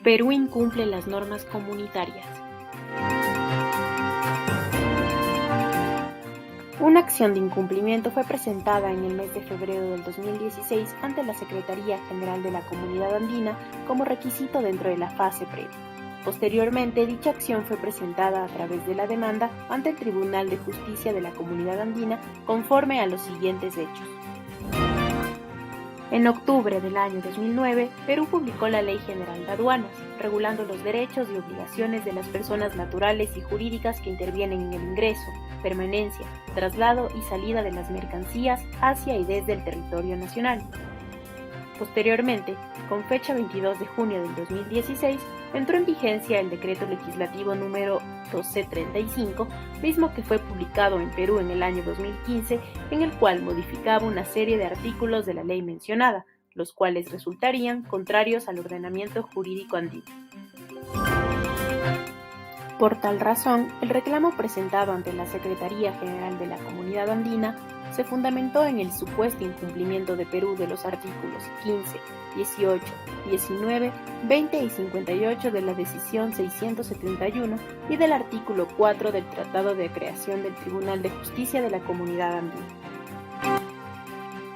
Perú incumple las normas comunitarias. Una acción de incumplimiento fue presentada en el mes de febrero del 2016 ante la Secretaría General de la Comunidad Andina como requisito dentro de la fase previa. Posteriormente, dicha acción fue presentada a través de la demanda ante el Tribunal de Justicia de la Comunidad Andina conforme a los siguientes hechos. En octubre del año 2009, Perú publicó la Ley General de Aduanas, regulando los derechos y obligaciones de las personas naturales y jurídicas que intervienen en el ingreso, permanencia, traslado y salida de las mercancías hacia y desde el territorio nacional. Posteriormente, con fecha 22 de junio del 2016, entró en vigencia el Decreto Legislativo número 1235, mismo que fue publicado en Perú en el año 2015, en el cual modificaba una serie de artículos de la ley mencionada, los cuales resultarían contrarios al ordenamiento jurídico andino. Por tal razón, el reclamo presentado ante la Secretaría General de la Comunidad Andina se fundamentó en el supuesto incumplimiento de Perú de los artículos 15, 18, 19, 20 y 58 de la Decisión 671 y del artículo 4 del Tratado de Creación del Tribunal de Justicia de la Comunidad Andina.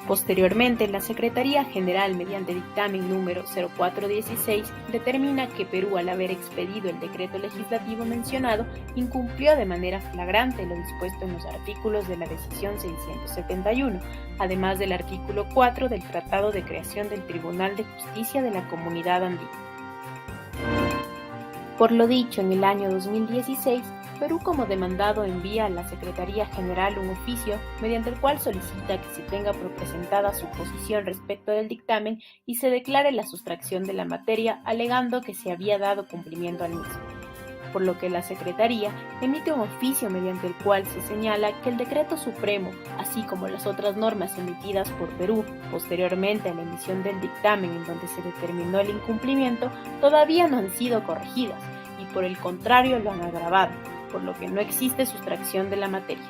Posteriormente, la Secretaría General, mediante dictamen número 0416, determina que Perú, al haber expedido el decreto legislativo mencionado, incumplió de manera flagrante lo dispuesto en los artículos de la Decisión 671, además del artículo 4 del Tratado de Creación del Tribunal de Justicia de la Comunidad Andina. Por lo dicho, en el año 2016, Perú como demandado envía a la Secretaría General un oficio mediante el cual solicita que se tenga por presentada su posición respecto del dictamen y se declare la sustracción de la materia, alegando que se había dado cumplimiento al mismo. Por lo que la Secretaría emite un oficio mediante el cual se señala que el Decreto Supremo, así como las otras normas emitidas por Perú posteriormente a la emisión del dictamen en donde se determinó el incumplimiento, todavía no han sido corregidas y por el contrario lo han agravado, por lo que no existe sustracción de la materia.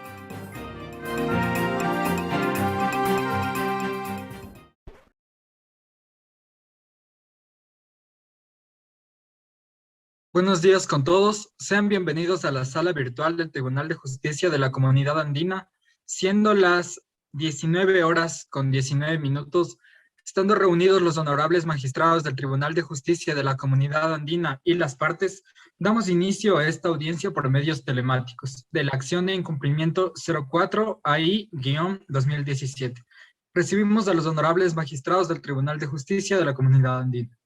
Buenos días con todos. Sean bienvenidos a la sala virtual del Tribunal de Justicia de la Comunidad Andina, siendo las 19 horas con 19 minutos, estando reunidos los honorables magistrados del Tribunal de Justicia de la Comunidad Andina y las partes, damos inicio a esta audiencia por medios telemáticos de la acción de incumplimiento 04 AI-2017. Recibimos a los honorables magistrados del Tribunal de Justicia de la Comunidad Andina.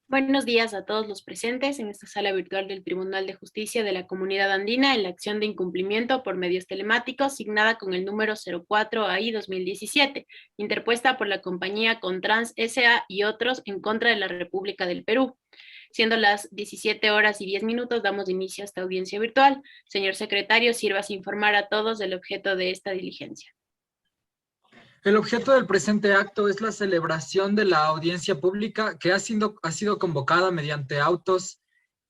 Buenos días a todos los presentes en esta sala virtual del Tribunal de Justicia de la Comunidad Andina en la acción de incumplimiento por medios telemáticos signada con el número 04 AI 2017, interpuesta por la compañía Contrans S.A. y otros en contra de la República del Perú. Siendo las 17 horas y 10 minutos, damos inicio a esta audiencia virtual. Señor secretario, sírvase informar a todos del objeto de esta diligencia. El objeto del presente acto es la celebración de la audiencia pública que ha sido convocada mediante autos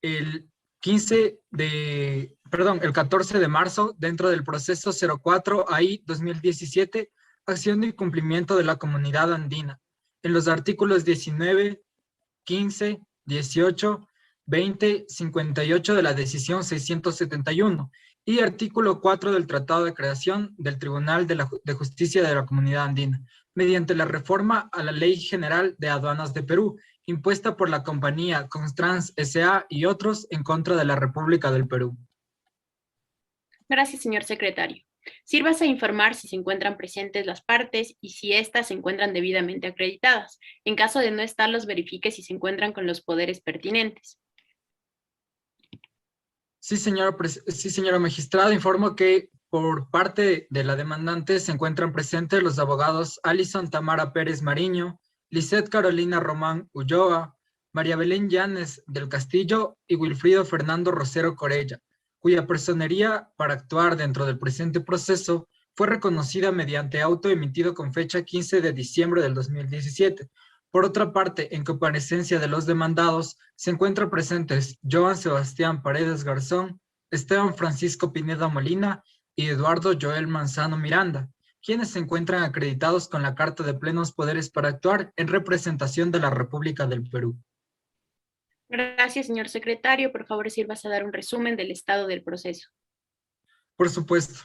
el 14 de marzo dentro del proceso 04 AI 2017, acción de incumplimiento de la comunidad andina, en los artículos 19, 15, 18, 20, 58 de la Decisión 671 y artículo 4 del Tratado de Creación del Tribunal de Justicia de la Comunidad Andina, mediante la reforma a la Ley General de Aduanas de Perú, impuesta por la compañía Contrans S.A. y otros en contra de la República del Perú. Gracias, señor secretario. Sírvase a informar si se encuentran presentes las partes y si éstas se encuentran debidamente acreditadas. En caso de no estarlos, verifique si se encuentran con los poderes pertinentes. Sí, señora magistrada, informo que por parte de la demandante se encuentran presentes los abogados Alison Tamara Pérez Mariño, Lisette Carolina Román Ulloa, María Belén Llanes del Castillo y Wilfrido Fernando Rosero Corella, cuya personería para actuar dentro del presente proceso fue reconocida mediante auto emitido con fecha 15 de diciembre del 2017. Por otra parte, en comparecencia de los demandados, se encuentran presentes Joan Sebastián Paredes Garzón, Esteban Francisco Pineda Molina y Eduardo Joel Manzano Miranda, quienes se encuentran acreditados con la Carta de Plenos Poderes para actuar en representación de la República del Perú. Gracias, señor secretario. Por favor, sírvase a dar un resumen del estado del proceso. Por supuesto.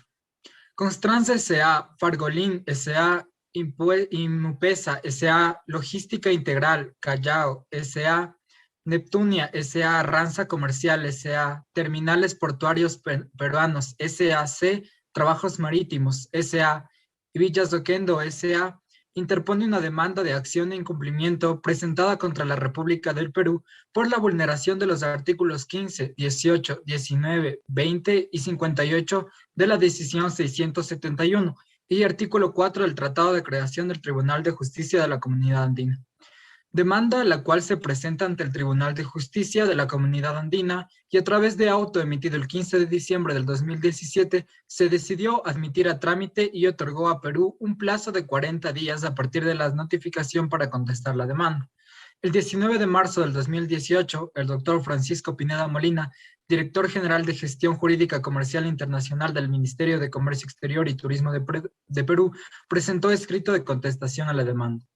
Constance S.A., Fargolín S.A., Impesa S.A., Logística Integral, Callao S.A., Neptunia S.A., Ranza Comercial S.A., Terminales Portuarios Peruanos S.A.C., Trabajos Marítimos S.A. y Villas Oquendo S.A., interpone una demanda de acción de incumplimiento presentada contra la República del Perú por la vulneración de los artículos 15, 18, 19, 20 y 58 de la Decisión 671 y artículo 4 del Tratado de Creación del Tribunal de Justicia de la Comunidad Andina. Demanda la cual se presenta ante el Tribunal de Justicia de la Comunidad Andina y a través de auto emitido el 15 de diciembre del 2017 se decidió admitir a trámite y otorgó a Perú un plazo de 40 días a partir de la notificación para contestar la demanda. El 19 de marzo del 2018, el doctor Francisco Pineda Molina, director general de Gestión Jurídica Comercial Internacional del Ministerio de Comercio Exterior y Turismo de Perú, presentó escrito de contestación a la demanda.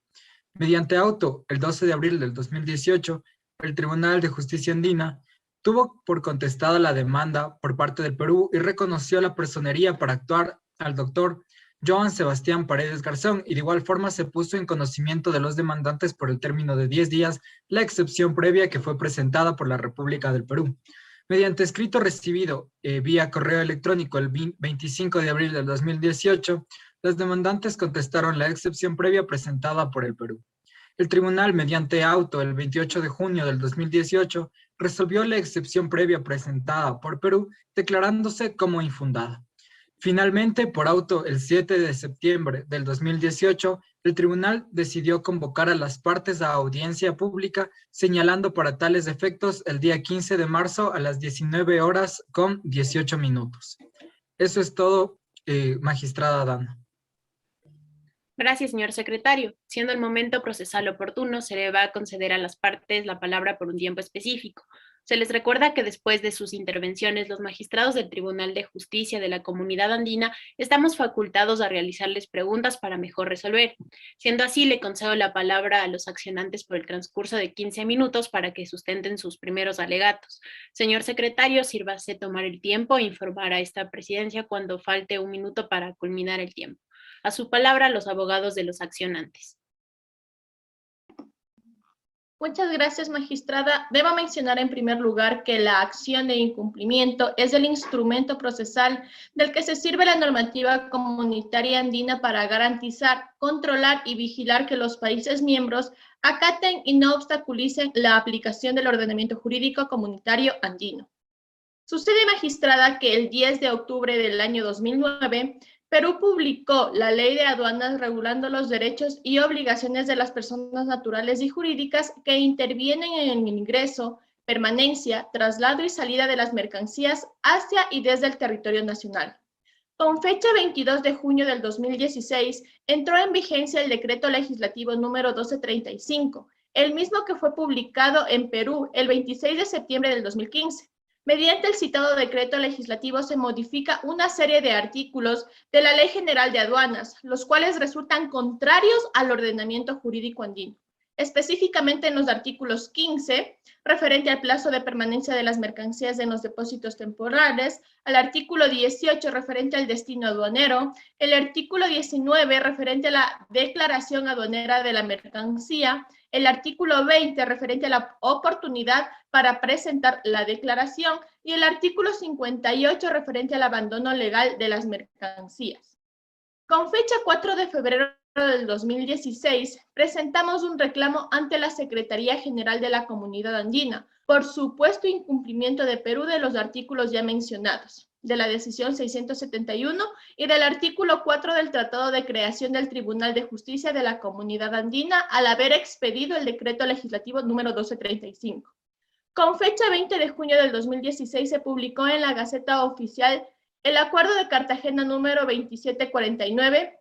Mediante auto, el 12 de abril del 2018, el Tribunal de Justicia Andina tuvo por contestada la demanda por parte del Perú y reconoció la personería para actuar al doctor Joan Sebastián Paredes Garzón y de igual forma se puso en conocimiento de los demandantes por el término de 10 días la excepción previa que fue presentada por la República del Perú. Mediante escrito recibido vía correo electrónico el 25 de abril del 2018, los demandantes contestaron la excepción previa presentada por el Perú. El tribunal, mediante auto, el 28 de junio del 2018, resolvió la excepción previa presentada por Perú, declarándose como infundada. Finalmente, por auto, el 7 de septiembre del 2018, el tribunal decidió convocar a las partes a audiencia pública, señalando para tales efectos el día 15 de marzo a las 19:18. Eso es todo, magistrada Dana. Gracias, señor secretario. Siendo el momento procesal oportuno, se le va a conceder a las partes la palabra por un tiempo específico. Se les recuerda que después de sus intervenciones, los magistrados del Tribunal de Justicia de la Comunidad Andina estamos facultados a realizarles preguntas para mejor resolver. Siendo así, le concedo la palabra a los accionantes por el transcurso de 15 minutos para que sustenten sus primeros alegatos. Señor secretario, sírvase tomar el tiempo e informar a esta presidencia cuando falte un minuto para culminar el tiempo. A su palabra, los abogados de los accionantes. Muchas gracias, magistrada. Debo mencionar en primer lugar que la acción de incumplimiento es el instrumento procesal del que se sirve la normativa comunitaria andina para garantizar, controlar y vigilar que los países miembros acaten y no obstaculicen la aplicación del ordenamiento jurídico comunitario andino. Sucede, magistrada, que el 10 de octubre del año 2009, Perú publicó la Ley de Aduanas regulando los derechos y obligaciones de las personas naturales y jurídicas que intervienen en el ingreso, permanencia, traslado y salida de las mercancías hacia y desde el territorio nacional. Con fecha 22 de junio del 2016, entró en vigencia el Decreto Legislativo número 1235, el mismo que fue publicado en Perú el 26 de septiembre del 2015. Mediante el citado decreto legislativo se modifica una serie de artículos de la Ley General de Aduanas, los cuales resultan contrarios al ordenamiento jurídico andino. Específicamente en los artículos 15, referente al plazo de permanencia de las mercancías en los depósitos temporales, al artículo 18, referente al destino aduanero, el artículo 19, referente a la declaración aduanera de la mercancía, el artículo 20, referente a la oportunidad para presentar la declaración, y el artículo 58, referente al abandono legal de las mercancías. Con fecha 4 de febrero del 2016, presentamos un reclamo ante la Secretaría General de la Comunidad Andina por supuesto incumplimiento de Perú de los artículos ya mencionados, de la Decisión 671 y del artículo 4 del Tratado de Creación del Tribunal de Justicia de la Comunidad Andina al haber expedido el Decreto Legislativo número 1235. Con fecha 20 de junio del 2016 se publicó en la Gaceta Oficial el Acuerdo de Cartagena número 2749,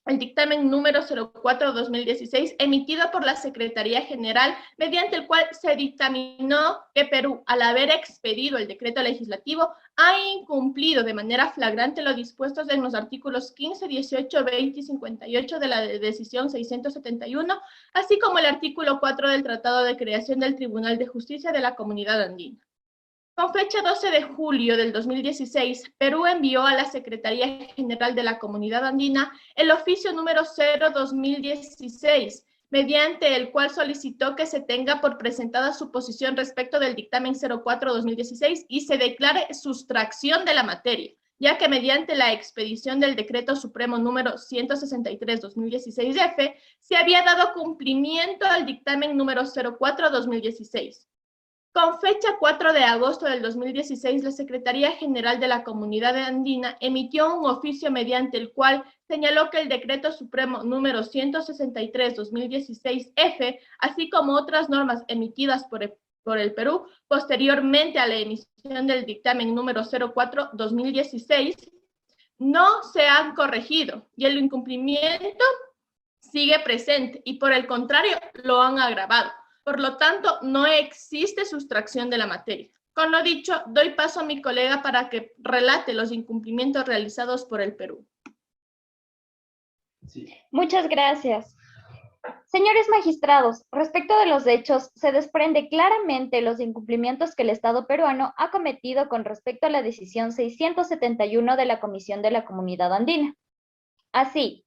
el dictamen número 04/2016, emitido por la Secretaría General, mediante el cual se dictaminó que Perú, al haber expedido el decreto legislativo, ha incumplido de manera flagrante lo dispuesto en los artículos 15, 18, 20 y 58 de la decisión 671, así como el artículo 4 del Tratado de Creación del Tribunal de Justicia de la Comunidad Andina. Con fecha 12 de julio del 2016, Perú envió a la Secretaría General de la Comunidad Andina el oficio número 0/2016, mediante el cual solicitó que se tenga por presentada su posición respecto del dictamen 04/2016 y se declare sustracción de la materia, ya que mediante la expedición del Decreto Supremo número 163/2016-F, se había dado cumplimiento al dictamen número 04/2016. Con fecha 4 de agosto del 2016, la Secretaría General de la Comunidad Andina emitió un oficio mediante el cual señaló que el Decreto Supremo número 163/2016-F, así como otras normas emitidas por el Perú, posteriormente a la emisión del dictamen número 04/2016, no se han corregido y el incumplimiento sigue presente y por el contrario lo han agravado. Por lo tanto, no existe sustracción de la materia. Con lo dicho, doy paso a mi colega para que relate los incumplimientos realizados por el Perú. Sí. Muchas gracias. Señores magistrados, respecto de los hechos, se desprende claramente los incumplimientos que el Estado peruano ha cometido con respecto a la decisión 671 de la Comisión de la Comunidad Andina. Así,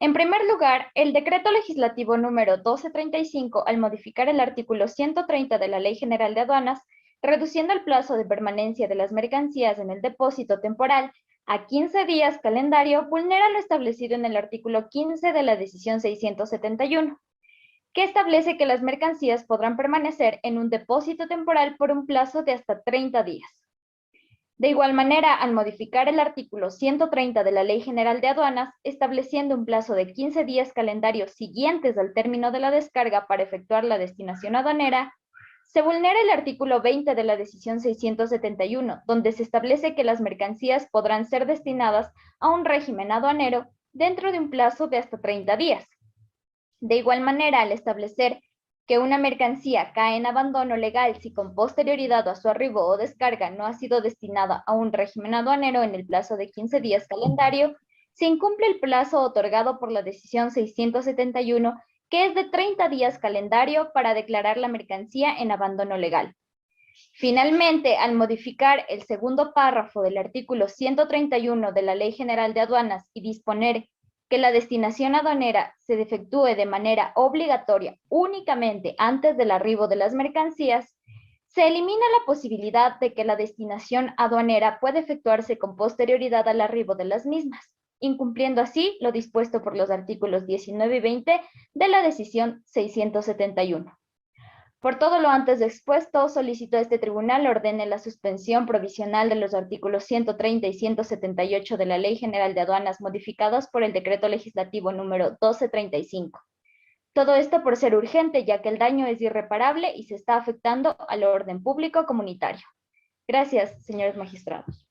en primer lugar, el decreto legislativo número 1235, al modificar el artículo 130 de la Ley General de Aduanas, reduciendo el plazo de permanencia de las mercancías en el depósito temporal a 15 días calendario, vulnera lo establecido en el artículo 15 de la decisión 671, que establece que las mercancías podrán permanecer en un depósito temporal por un plazo de hasta 30 días. De igual manera, al modificar el artículo 130 de la Ley General de Aduanas, estableciendo un plazo de 15 días calendarios siguientes al término de la descarga para efectuar la destinación aduanera, se vulnera el artículo 20 de la decisión 671, donde se establece que las mercancías podrán ser destinadas a un régimen aduanero dentro de un plazo de hasta 30 días. De igual manera, al establecer que una mercancía cae en abandono legal si con posterioridad a su arribo o descarga no ha sido destinada a un régimen aduanero en el plazo de 15 días calendario, se incumple el plazo otorgado por la decisión 671, que es de 30 días calendario para declarar la mercancía en abandono legal. Finalmente, al modificar el segundo párrafo del artículo 131 de la Ley General de Aduanas y disponer que la destinación aduanera se efectúe de manera obligatoria únicamente antes del arribo de las mercancías, se elimina la posibilidad de que la destinación aduanera pueda efectuarse con posterioridad al arribo de las mismas, incumpliendo así lo dispuesto por los artículos 19 y 20 de la decisión 671. Por todo lo antes expuesto, solicito a este tribunal ordene la suspensión provisional de los artículos 130 y 178 de la Ley General de Aduanas modificados por el Decreto Legislativo número 1235. Todo esto por ser urgente, ya que el daño es irreparable y se está afectando al orden público comunitario. Gracias, señores magistrados.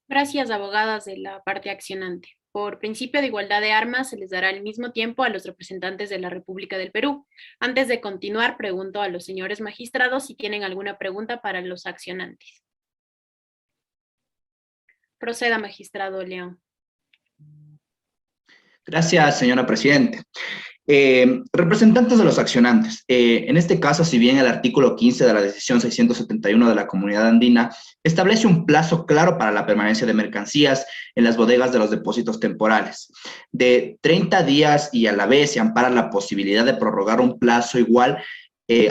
Gracias, abogadas de la parte accionante. Por principio de igualdad de armas, se les dará el mismo tiempo a los representantes de la República del Perú. Antes de continuar, pregunto a los señores magistrados si tienen alguna pregunta para los accionantes. Proceda, magistrado León. Gracias, señora Presidente. Representantes de los accionantes, en este caso, si bien el artículo 15 de la decisión 671 de la Comunidad Andina establece un plazo claro para la permanencia de mercancías en las bodegas de los depósitos temporales de 30 días y a la vez se ampara la posibilidad de prorrogar un plazo igual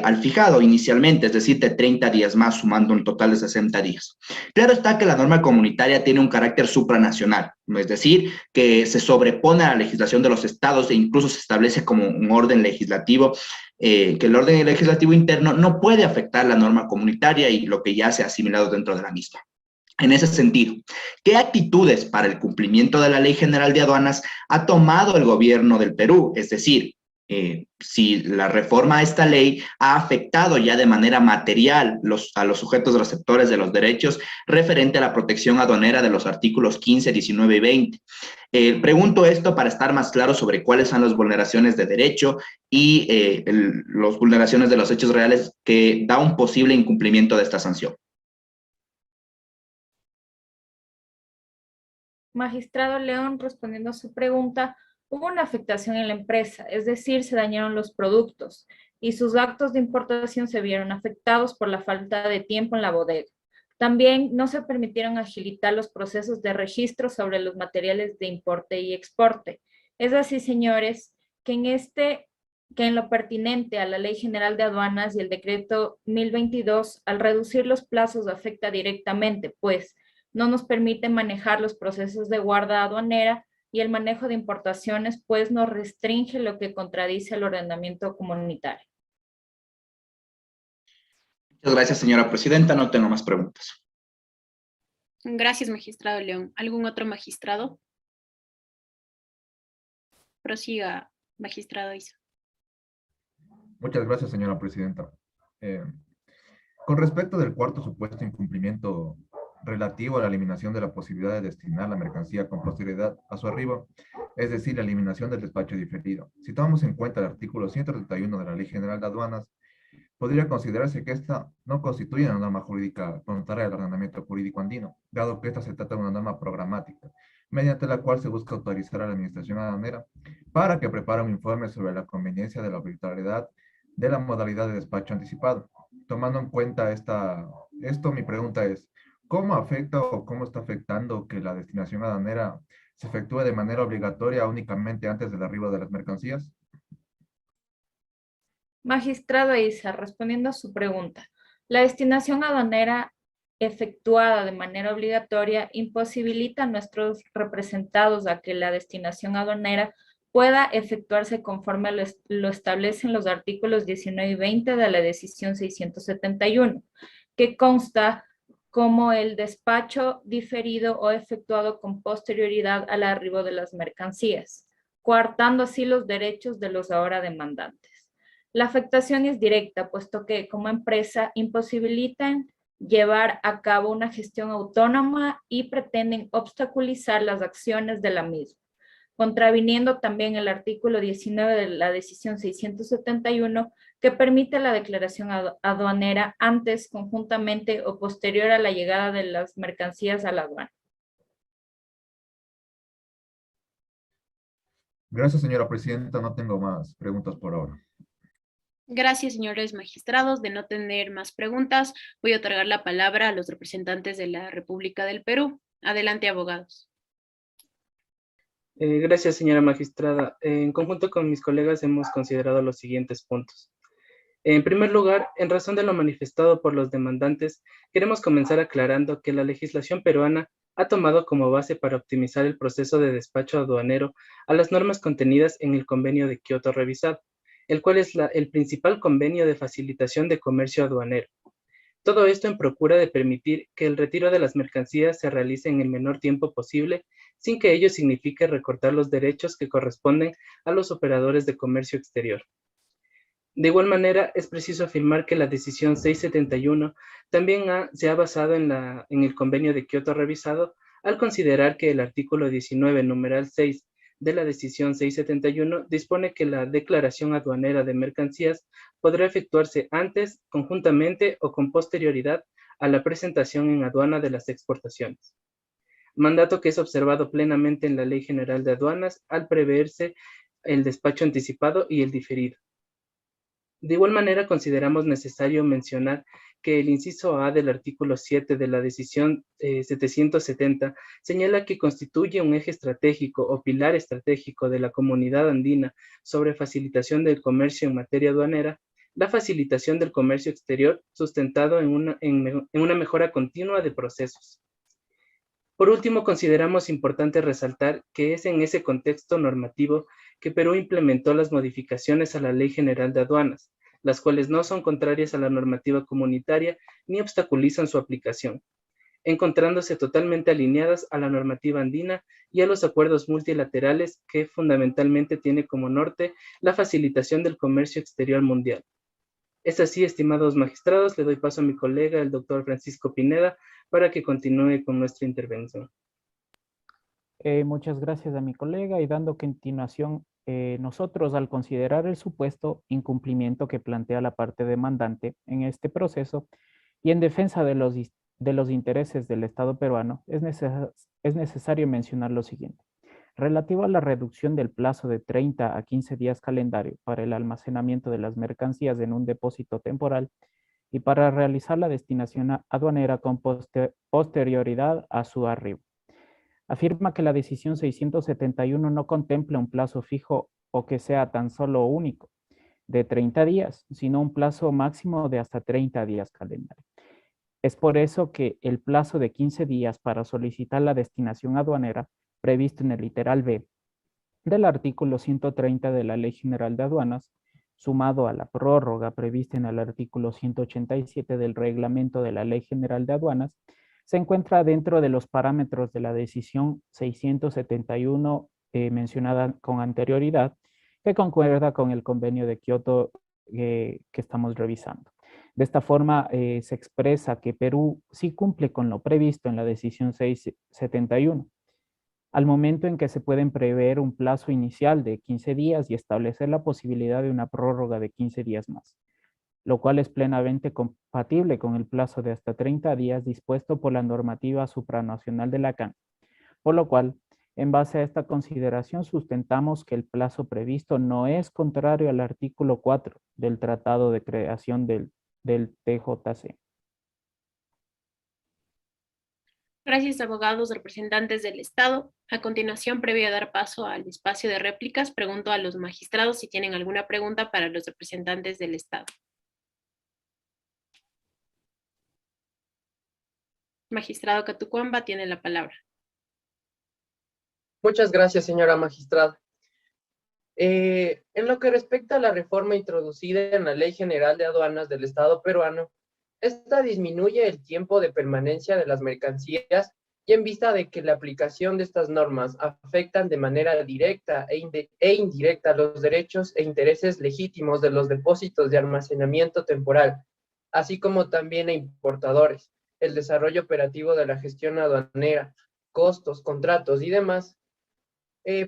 al fijado inicialmente, es decir, de 30 días más, sumando un total de 60 días. Claro está que la norma comunitaria tiene un carácter supranacional, es decir, que se sobrepone a la legislación de los estados e incluso se establece como un orden legislativo, que el orden legislativo interno no puede afectar la norma comunitaria y lo que ya se ha asimilado dentro de la misma. En ese sentido, ¿qué actitudes para el cumplimiento de la Ley General de Aduanas ha tomado el gobierno del Perú? Es decir, si la reforma a esta ley ha afectado ya de manera material a los sujetos receptores de los derechos referente a la protección aduanera de los artículos 15, 19 y 20. Pregunto esto para estar más claro sobre cuáles son las vulneraciones de derecho y las vulneraciones de los hechos reales que da un posible incumplimiento de esta sanción. Magistrado León, respondiendo a su pregunta, hubo una afectación en la empresa, es decir, se dañaron los productos y sus actos de importación se vieron afectados por la falta de tiempo en la bodega. También no se permitieron agilitar los procesos de registro sobre los materiales de importe y exporte. Es así, señores, que en lo pertinente a la Ley General de Aduanas y el Decreto 1022, al reducir los plazos afecta directamente, pues no nos permite manejar los procesos de guarda aduanera y el manejo de importaciones, pues nos restringe, lo que contradice el ordenamiento comunitario. Muchas gracias, señora presidenta. No tengo más preguntas. Gracias, magistrado León. ¿Algún otro magistrado? Prosiga, magistrado Isa. Muchas gracias, señora presidenta. Con respecto del cuarto supuesto incumplimiento relativo a la eliminación de la posibilidad de destinar la mercancía con posterioridad a su arribo, es decir, la eliminación del despacho diferido. Si tomamos en cuenta el artículo 131 de la Ley General de Aduanas, podría considerarse que esta no constituye una norma jurídica contraria al ordenamiento jurídico andino, dado que esta se trata de una norma programática, mediante la cual se busca autorizar a la Administración Aduanera para que prepare un informe sobre la conveniencia de la obligatoriedad de la modalidad de despacho anticipado. Tomando en cuenta esto, mi pregunta es, ¿cómo afecta o cómo está afectando que la destinación aduanera se efectúe de manera obligatoria únicamente antes del arribo de las mercancías? Magistrado Isa, respondiendo a su pregunta, la destinación aduanera efectuada de manera obligatoria imposibilita a nuestros representados a que la destinación aduanera pueda efectuarse conforme lo establecen los artículos 19 y 20 de la decisión 671, que consta como el despacho diferido o efectuado con posterioridad al arribo de las mercancías, coartando así los derechos de los ahora demandantes. La afectación es directa, puesto que como empresa imposibilitan llevar a cabo una gestión autónoma y pretenden obstaculizar las acciones de la misma, contraviniendo también el artículo 19 de la decisión 671, que permite la declaración aduanera antes, conjuntamente o posterior a la llegada de las mercancías a la aduana. Gracias, señora presidenta. No tengo más preguntas por ahora. Gracias, señores magistrados. De no tener más preguntas, voy a otorgar la palabra a los representantes de la República del Perú. Adelante, abogados. Gracias, señora magistrada. En conjunto con mis colegas hemos considerado los siguientes puntos. En primer lugar, en razón de lo manifestado por los demandantes, queremos comenzar aclarando que la legislación peruana ha tomado como base para optimizar el proceso de despacho aduanero a las normas contenidas en el Convenio de Kioto revisado, el cual es el principal convenio de facilitación de comercio aduanero. Todo esto en procura de permitir que el retiro de las mercancías se realice en el menor tiempo posible, sin que ello signifique recortar los derechos que corresponden a los operadores de comercio exterior. De igual manera, es preciso afirmar que la decisión 671 también se ha basado en el convenio de Kioto revisado, al considerar que el artículo 19, numeral 6, de la decisión 671 dispone que la declaración aduanera de mercancías podrá efectuarse antes, conjuntamente o con posterioridad a la presentación en aduana de las exportaciones. Mandato que es observado plenamente en la Ley General de Aduanas al preverse el despacho anticipado y el diferido. De igual manera, consideramos necesario mencionar que el inciso A del artículo 7 de la decisión 770 señala que constituye un eje estratégico o pilar estratégico de la comunidad andina sobre facilitación del comercio en materia aduanera, la facilitación del comercio exterior sustentado en una mejora continua de procesos. Por último, consideramos importante resaltar que es en ese contexto normativo que Perú implementó las modificaciones a la Ley General de Aduanas, las cuales no son contrarias a la normativa comunitaria ni obstaculizan su aplicación. encontrándose totalmente alineadas a la normativa andina y a los acuerdos multilaterales que fundamentalmente tiene como norte la facilitación del comercio exterior mundial. Es así, estimados magistrados, le doy paso a mi colega, el doctor Francisco Pineda, para que continúe con nuestra intervención. Muchas gracias a mi colega y dando continuación, nosotros al considerar el supuesto incumplimiento que plantea la parte demandante en este proceso y en defensa de los intereses del Estado peruano, es necesario mencionar lo siguiente. Relativo a la reducción del plazo de 30 a 15 días calendario para el almacenamiento de las mercancías en un depósito temporal y para realizar la destinación aduanera con posterioridad a su arribo. Afirma que la decisión 671 no contempla un plazo fijo o que sea tan solo único de 30 días, sino un plazo máximo de hasta 30 días calendario. Es por eso que el plazo de 15 días para solicitar la destinación aduanera previsto en el literal B del artículo 130 de la Ley General de Aduanas, sumado a la prórroga prevista en el artículo 187 del Reglamento de la Ley General de Aduanas, se encuentra dentro de los parámetros de la decisión 671 mencionada con anterioridad, que concuerda con el convenio de Kioto que estamos revisando. De esta forma se expresa que Perú sí cumple con lo previsto en la decisión 671, al momento en que se pueden prever un plazo inicial de 15 días y establecer la posibilidad de una prórroga de 15 días más, lo cual es plenamente compatible con el plazo de hasta 30 días dispuesto por la normativa supranacional de la CAN, por lo cual, en base a esta consideración, sustentamos que el plazo previsto no es contrario al artículo 4 del Tratado de Creación del TJC. Gracias, abogados representantes del Estado. A continuación, previo a dar paso al espacio de réplicas, pregunto a los magistrados si tienen alguna pregunta para los representantes del Estado. Magistrado Catucuamba tiene la palabra. Muchas gracias, señora magistrada. En lo que respecta a la reforma introducida en la Ley General de Aduanas del Estado peruano, esta disminuye el tiempo de permanencia de las mercancías y en vista de que la aplicación de estas normas afectan de manera directa e indirecta los derechos e intereses legítimos de los depósitos de almacenamiento temporal, así como también a importadores, el desarrollo operativo de la gestión aduanera, costos, contratos y demás.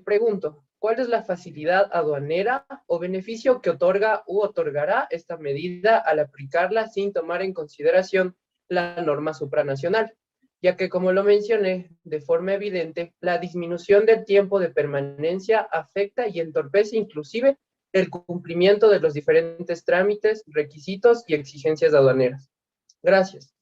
Pregunto, ¿cuál es la facilidad aduanera o beneficio que otorga u otorgará esta medida al aplicarla sin tomar en consideración la norma supranacional? Ya que, como lo mencioné, de forma evidente, la disminución del tiempo de permanencia afecta y entorpece inclusive el cumplimiento de los diferentes trámites, requisitos y exigencias aduaneras. Gracias.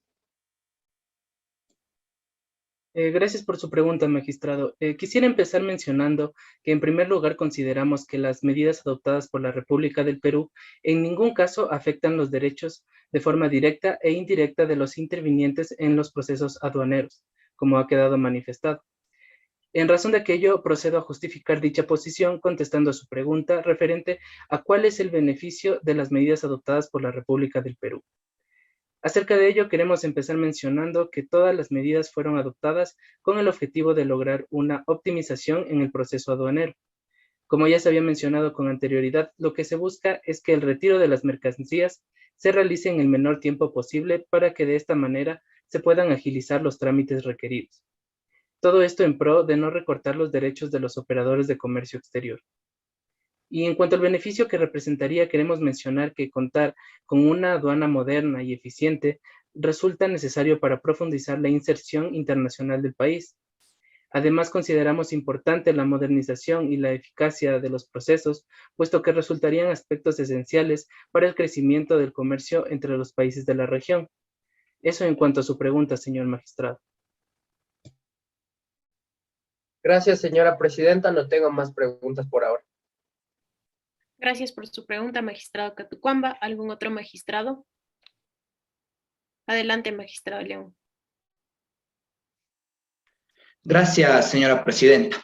Gracias por su pregunta, magistrado. Quisiera empezar mencionando que en primer lugar consideramos que las medidas adoptadas por la República del Perú en ningún caso afectan los derechos de forma directa e indirecta de los intervinientes en los procesos aduaneros, como ha quedado manifestado. En razón de aquello, procedo a justificar dicha posición contestando a su pregunta referente a cuál es el beneficio de las medidas adoptadas por la República del Perú. Acerca de ello, queremos empezar mencionando que todas las medidas fueron adoptadas con el objetivo de lograr una optimización en el proceso aduanero. Como ya se había mencionado con anterioridad, lo que se busca es que el retiro de las mercancías se realice en el menor tiempo posible para que de esta manera se puedan agilizar los trámites requeridos. Todo esto en pro de no recortar los derechos de los operadores de comercio exterior. Y en cuanto al beneficio que representaría, queremos mencionar que contar con una aduana moderna y eficiente resulta necesario para profundizar la inserción internacional del país. Además, consideramos importante la modernización y la eficacia de los procesos, puesto que resultarían aspectos esenciales para el crecimiento del comercio entre los países de la región. Eso en cuanto a su pregunta, señor magistrado. Gracias, señora presidenta. No tengo más preguntas por ahora. Gracias por su pregunta, magistrado Catucuamba. ¿Algún otro magistrado? Adelante, magistrado León. Gracias, señora presidenta.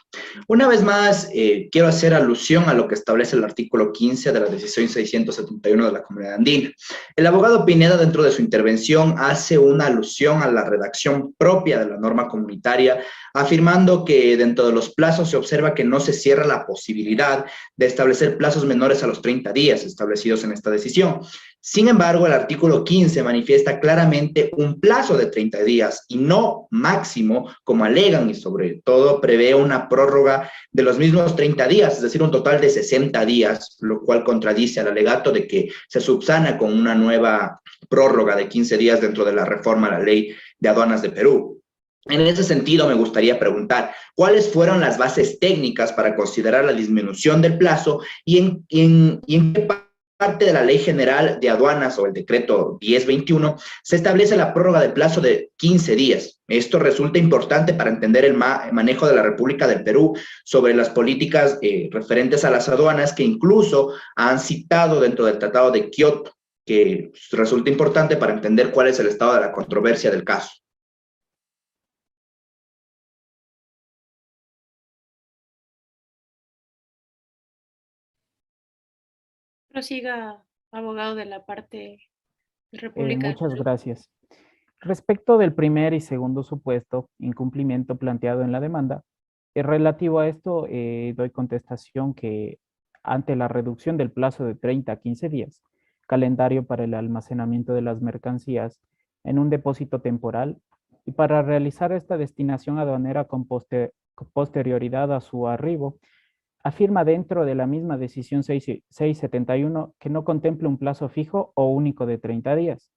Una vez más, quiero hacer alusión a lo que establece el artículo 15 de la decisión 671 de la Comunidad Andina. El abogado Pineda, dentro de su intervención, hace una alusión a la redacción propia de la norma comunitaria, afirmando que dentro de los plazos se observa que no se cierra la posibilidad de establecer plazos menores a los 30 días establecidos en esta decisión. Sin embargo, el artículo 15 manifiesta claramente un plazo de 30 días y no máximo, como alegan, y sobre todo prevé una prórroga de los mismos 30 días, es decir, un total de 60 días, lo cual contradice al alegato de que se subsana con una nueva prórroga de 15 días dentro de la reforma a la Ley de Aduanas de Perú. En ese sentido, me gustaría preguntar, ¿cuáles fueron las bases técnicas para considerar la disminución del plazo y en qué parte de la Ley General de Aduanas o el decreto 1021 se establece la prórroga del plazo de 15 días? Esto resulta importante para entender el manejo de la República del Perú sobre las políticas referentes a las aduanas que incluso han citado dentro del Tratado de Kioto, que resulta importante para entender cuál es el estado de la controversia del caso. Prosiga, abogado de la parte de República del Muchas Perú. gracias. Respecto del primer y segundo supuesto, incumplimiento planteado en la demanda, relativo a esto, doy contestación que ante la reducción del plazo de 30 a 15 días, calendario para el almacenamiento de las mercancías en un depósito temporal y para realizar esta destinación aduanera con posterioridad a su arribo, afirma dentro de la misma decisión 671 que no contempla un plazo fijo o único de 30 días,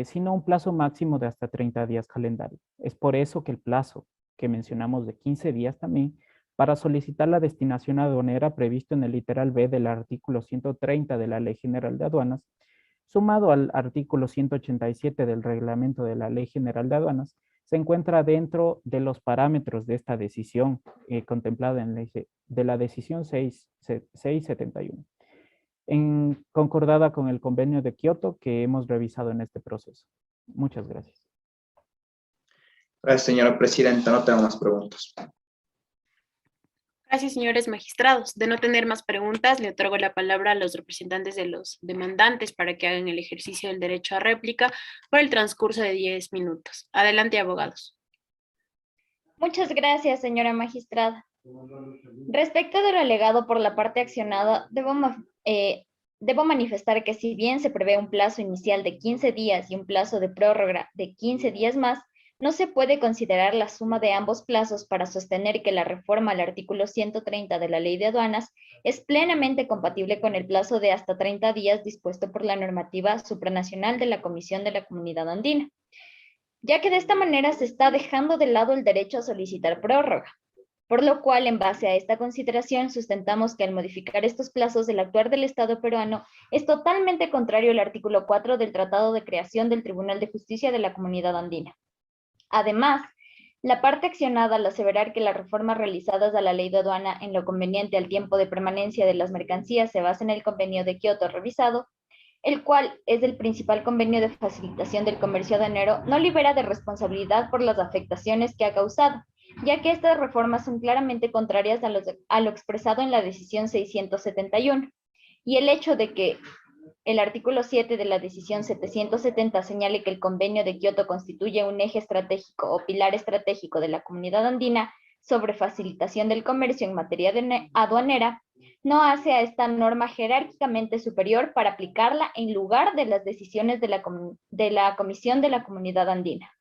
sino un plazo máximo de hasta 30 días calendario. Es por eso que el plazo que mencionamos de 15 días también para solicitar la destinación aduanera previsto en el literal B del artículo 130 de la Ley General de Aduanas, sumado al artículo 187 del reglamento de la Ley General de Aduanas, se encuentra dentro de los parámetros de esta decisión contemplada en de la decisión 671, concordada con el convenio de Kioto que hemos revisado en este proceso. Muchas gracias. Gracias, señora presidenta. No tengo más preguntas. Gracias, señores magistrados. De no tener más preguntas, le otorgo la palabra a los representantes de los demandantes para que hagan el ejercicio del derecho a réplica por el transcurso de 10 minutos. Adelante, abogados. Muchas gracias, señora magistrada. Respecto de lo alegado por la parte accionada, debo manifestar que si bien se prevé un plazo inicial de 15 días y un plazo de prórroga de 15 días más, no se puede considerar la suma de ambos plazos para sostener que la reforma al artículo 130 de la Ley de Aduanas es plenamente compatible con el plazo de hasta 30 días dispuesto por la normativa supranacional de la Comisión de la Comunidad Andina, ya que de esta manera se está dejando de lado el derecho a solicitar prórroga. Por lo cual, en base a esta consideración, sustentamos que al modificar estos plazos, el actuar del Estado peruano es totalmente contrario al artículo 4 del Tratado de Creación del Tribunal de Justicia de la Comunidad Andina. Además, la parte accionada al aseverar que las reformas realizadas a la ley de aduana en lo conveniente al tiempo de permanencia de las mercancías se basa en el convenio de Kioto revisado, el cual es el principal convenio de facilitación del comercio aduanero, no libera de responsabilidad por las afectaciones que ha causado, ya que estas reformas son claramente contrarias a lo expresado en la decisión 671, y el hecho de que el artículo 7 de la decisión 770 señale que el convenio de Kioto constituye un eje estratégico o pilar estratégico de la comunidad andina sobre facilitación del comercio en materia aduanera, no hace a esta norma jerárquicamente superior para aplicarla en lugar de las decisiones de la Comisión de la Comunidad Andina.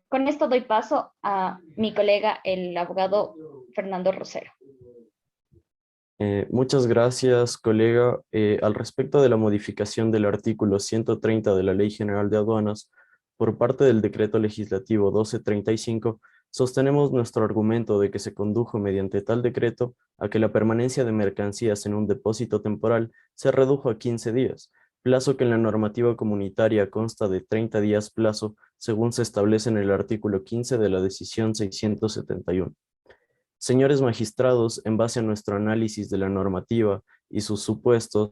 Con esto doy paso a mi colega, el abogado Fernando Rosero. Muchas gracias, colega. Al respecto de la modificación del artículo 130 de la Ley General de Aduanas, por parte del Decreto Legislativo 1235, sostenemos nuestro argumento de que se condujo mediante tal decreto a que la permanencia de mercancías en un depósito temporal se redujo a 15 días, plazo que en la normativa comunitaria consta de 30 días plazo, según se establece en el artículo 15 de la decisión 671. Señores magistrados, en base a nuestro análisis de la normativa y sus supuestos,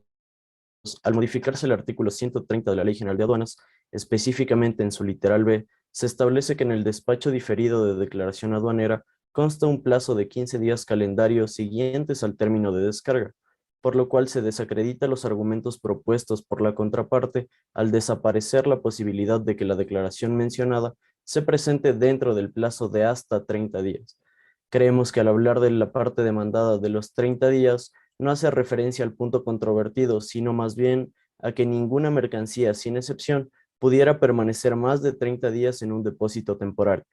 al modificarse el artículo 130 de la Ley General de Aduanas, específicamente en su literal B, se establece que en el despacho diferido de declaración aduanera consta un plazo de 15 días calendarios siguientes al término de descarga, por lo cual se desacredita los argumentos propuestos por la contraparte al desaparecer la posibilidad de que la declaración mencionada se presente dentro del plazo de hasta 30 días. Creemos que al hablar de la parte demandada de los 30 días, no hace referencia al punto controvertido, sino más bien a que ninguna mercancía, sin excepción, pudiera permanecer más de 30 días en un depósito temporal,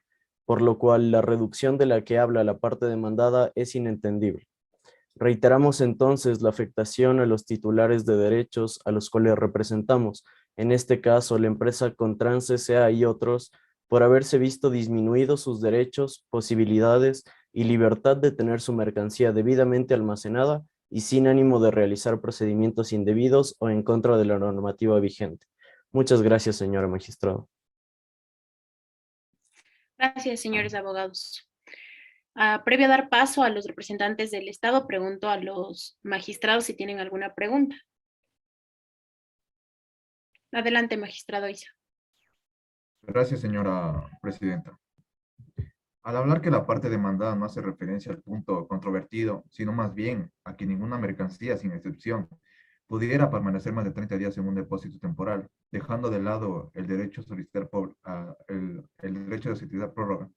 por lo cual la reducción de la que habla la parte demandada es inentendible. Reiteramos entonces la afectación a los titulares de derechos a los cuales representamos, en este caso la empresa Contrans S.A. y otros, por haberse visto disminuidos sus derechos, posibilidades y libertad de tener su mercancía debidamente almacenada y sin ánimo de realizar procedimientos indebidos o en contra de la normativa vigente. Muchas gracias, señora magistrada. Gracias, señores abogados. Previo a dar paso a los representantes del Estado, pregunto a los magistrados si tienen alguna pregunta. Adelante, magistrado Isa. Gracias, señora presidenta. Al hablar que la parte demandada no hace referencia al punto controvertido, sino más bien a que ninguna mercancía, sin excepción, pudiera permanecer más de 30 días en un depósito temporal, dejando de lado el derecho a solicitar el derecho de solicitar prórroga.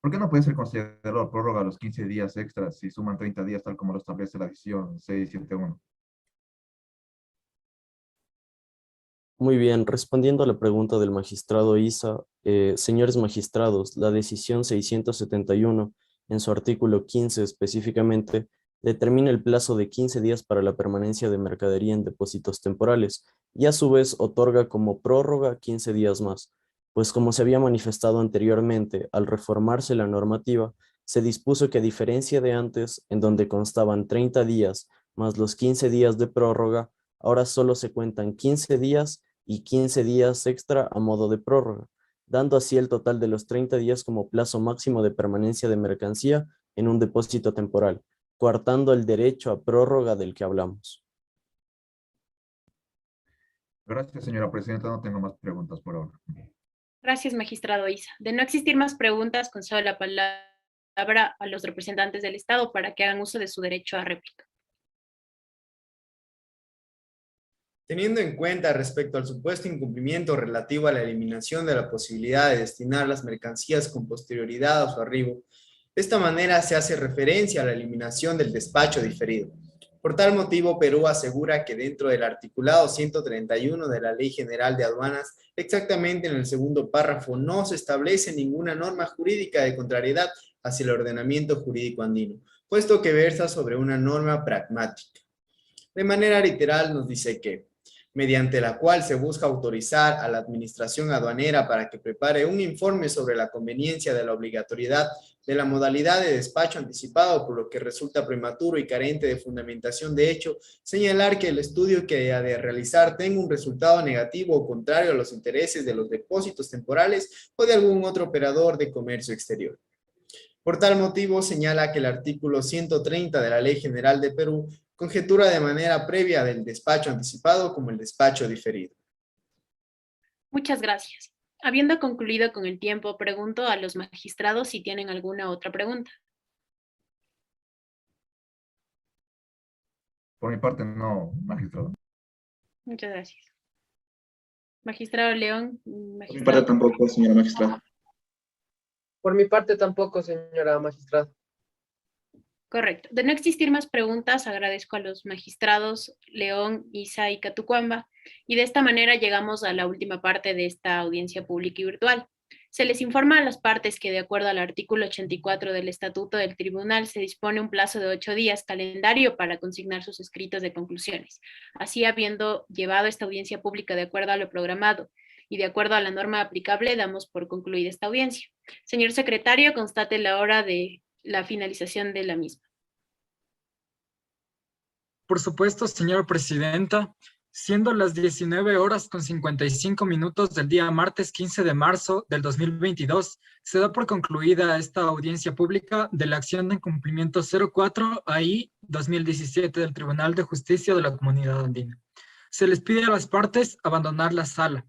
¿Por qué no puede ser considerado prórroga a los 15 días extras si suman 30 días, tal como lo establece la decisión 671? Muy bien, respondiendo a la pregunta del magistrado Isa, señores magistrados, la decisión 671, en su artículo 15 específicamente, determina el plazo de 15 días para la permanencia de mercadería en depósitos temporales y a su vez otorga como prórroga 15 días más, pues como se había manifestado anteriormente, al reformarse la normativa, se dispuso que a diferencia de antes, en donde constaban 30 días más los 15 días de prórroga, ahora solo se cuentan 15 días y 15 días extra a modo de prórroga, dando así el total de los 30 días como plazo máximo de permanencia de mercancía en un depósito temporal, coartando el derecho a prórroga del que hablamos. Gracias, señora presidenta. No tengo más preguntas por ahora. Gracias, magistrado Isa. De no existir más preguntas, concedo la palabra a los representantes del Estado para que hagan uso de su derecho a réplica. Teniendo en cuenta respecto al supuesto incumplimiento relativo a la eliminación de la posibilidad de destinar las mercancías con posterioridad a su arribo, de esta manera se hace referencia a la eliminación del despacho diferido. Por tal motivo, Perú asegura que dentro del articulado 131 de la Ley General de Aduanas, exactamente en el segundo párrafo, no se establece ninguna norma jurídica de contrariedad hacia el ordenamiento jurídico andino, puesto que versa sobre una norma pragmática. De manera literal nos dice que, mediante la cual se busca autorizar a la administración aduanera para que prepare un informe sobre la conveniencia de la obligatoriedad de la modalidad de despacho anticipado, por lo que resulta prematuro y carente de fundamentación de hecho, señalar que el estudio que ha de realizar tenga un resultado negativo o contrario a los intereses de los depósitos temporales o de algún otro operador de comercio exterior. Por tal motivo, señala que el artículo 130 de la Ley General de Perú conjetura de manera previa del despacho anticipado como el despacho diferido. Muchas gracias. Habiendo concluido con el tiempo, pregunto a los magistrados si tienen alguna otra pregunta. Por mi parte, no, magistrado. Muchas gracias. Magistrado León. Por mi parte tampoco, señora magistrada. Por mi parte tampoco, señora magistrada. Correcto. De no existir más preguntas, agradezco a los magistrados León, Isa y Catucuamba, y de esta manera llegamos a la última parte de esta audiencia pública y virtual. Se les informa a las partes que de acuerdo al artículo 84 del Estatuto del Tribunal se dispone un plazo de 8 días calendario para consignar sus escritos de conclusiones. Así, habiendo llevado esta audiencia pública de acuerdo a lo programado y de acuerdo a la norma aplicable, damos por concluida esta audiencia. Señor secretario, constate la hora de la finalización de la misma. Por supuesto, señora presidenta, siendo las 19:55 del día martes 15 de marzo del 2022, se da por concluida esta audiencia pública de la acción de incumplimiento 04-AI-2017 del Tribunal de Justicia de la Comunidad Andina. Se les pide a las partes abandonar la sala.